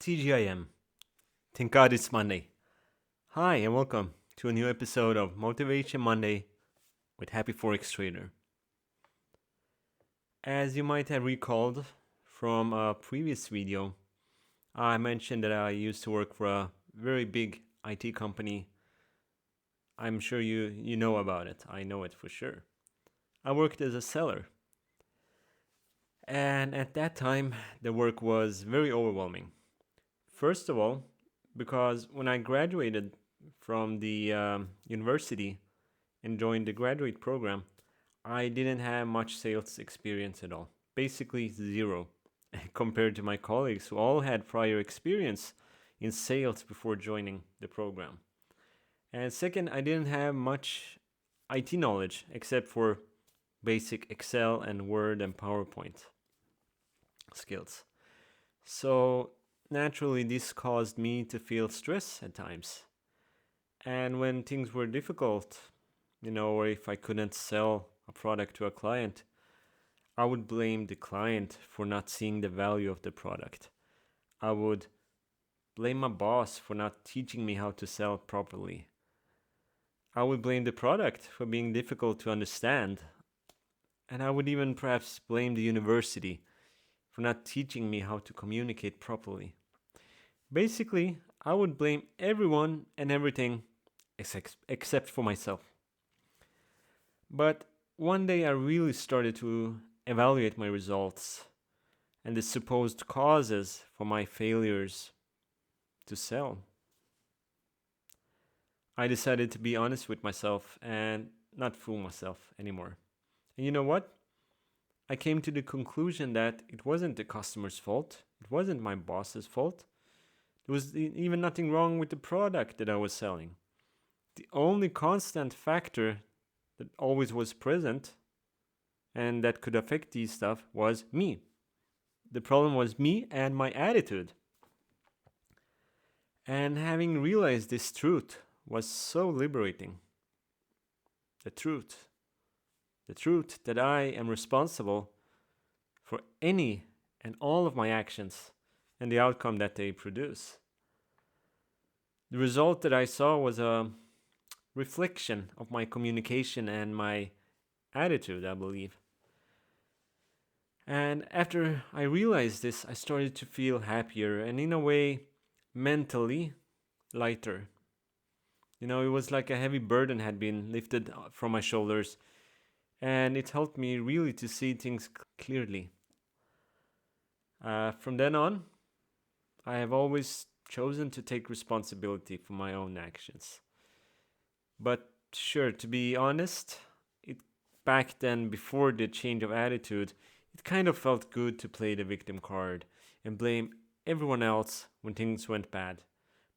TGIM. Thank God it's Monday. Hi, and welcome to a new episode of Motivation Monday with Happy Forex Trader. As you might have recalled from a previous video, I mentioned that I used to work for a very big IT company. I'm sure you know about it. I know it for sure. I worked as a seller. And at that time, the work was very overwhelming. First of all, because when I graduated from the university and joined the graduate program, I didn't have much sales experience at all. Basically, zero, compared to my colleagues who all had prior experience in sales before joining the program. And second, I didn't have much IT knowledge except for basic Excel and Word and PowerPoint skills. So naturally, this caused me to feel stress at times. And when things were difficult, or if I couldn't sell a product to a client, I would blame the client for not seeing the value of the product. I would blame my boss for not teaching me how to sell properly. I would blame the product for being difficult to understand. And I would even perhaps blame the university for not teaching me how to communicate properly. Basically, I would blame everyone and everything except for myself. But one day I really started to evaluate my results and the supposed causes for my failures to sell. I decided to be honest with myself and not fool myself anymore. And you know what? I came to the conclusion that it wasn't the customer's fault. It wasn't my boss's fault. There was even nothing wrong with the product that I was selling. The only constant factor that always was present and that could affect these stuff was me. The problem was me and my attitude. And having realized this truth was so liberating. The truth. The truth that I am responsible for any and all of my actions and the outcome that they produce. The result that I saw was a reflection of my communication and my attitude, I believe. And after I realized this, I started to feel happier and, in a way, mentally lighter. It was like a heavy burden had been lifted from my shoulders, and it helped me really to see things clearly. From then on, I have always chosen to take responsibility for my own actions. But sure, to be honest, back then, before the change of attitude, it kind of felt good to play the victim card and blame everyone else when things went bad,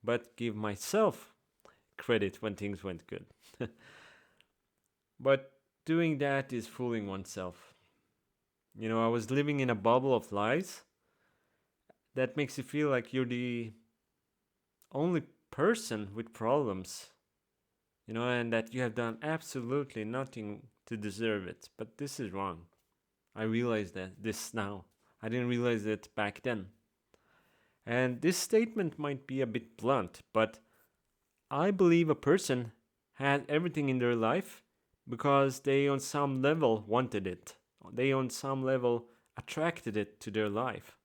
but give myself credit when things went good. But doing that is fooling oneself. I was living in a bubble of lies that makes you feel like you're the only person with problems, and that you have done absolutely nothing to deserve it. But this is wrong. I realize that this now. I didn't realize it back then. And this statement might be a bit blunt, but I believe a person had everything in their life because they on some level wanted it. They on some level attracted it to their life.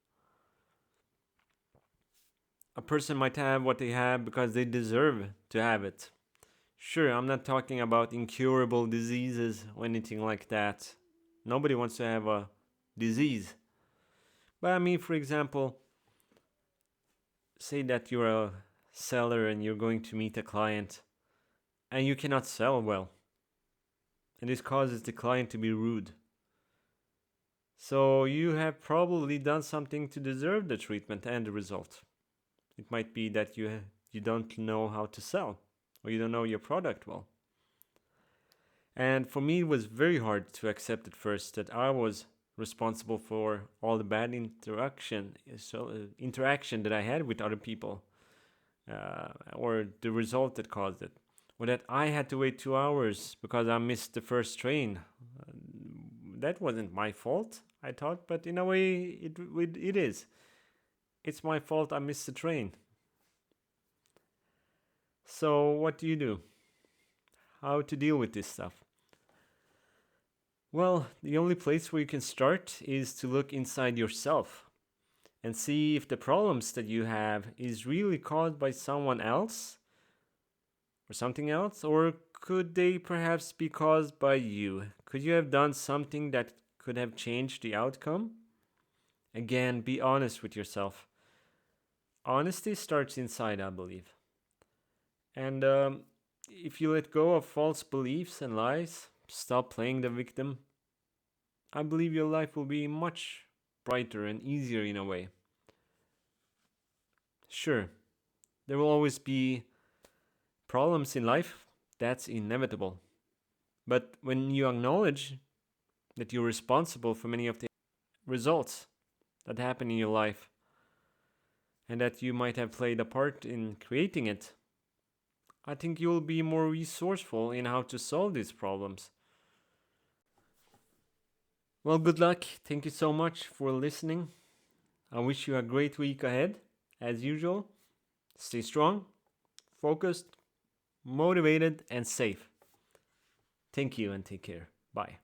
A person might have what they have because they deserve to have it. Sure, I'm not talking about incurable diseases or anything like that. Nobody wants to have a disease. But I mean, for example, say that you're a seller and you're going to meet a client and you cannot sell well. And this causes the client to be rude. So you have probably done something to deserve the treatment and the result. It might be that you don't know how to sell, or you don't know your product well. And for me, it was very hard to accept at first that I was responsible for all the bad interaction that I had with other people, or the result that caused it, or that I had to wait 2 hours because I missed the first train. That wasn't my fault, I thought, but in a way, it is. it's my fault I missed the train. So, what do you do? How to deal with this stuff? Well, the only place where you can start is to look inside yourself and see if the problems that you have is really caused by someone else or something else, or could they perhaps be caused by you? Could you have done something that could have changed the outcome? Again, be honest with yourself. Honesty starts inside, I believe. And if you let go of false beliefs and lies, stop playing the victim, I believe your life will be much brighter and easier in a way. Sure, there will always be problems in life, that's inevitable. But when you acknowledge that you're responsible for many of the results that happen in your life and that you might have played a part in creating it, I think you'll be more resourceful in how to solve these problems. Well, good luck. Thank you so much for listening. I wish you a great week ahead. As usual, stay strong, focused, motivated, and safe. Thank you and take care. Bye.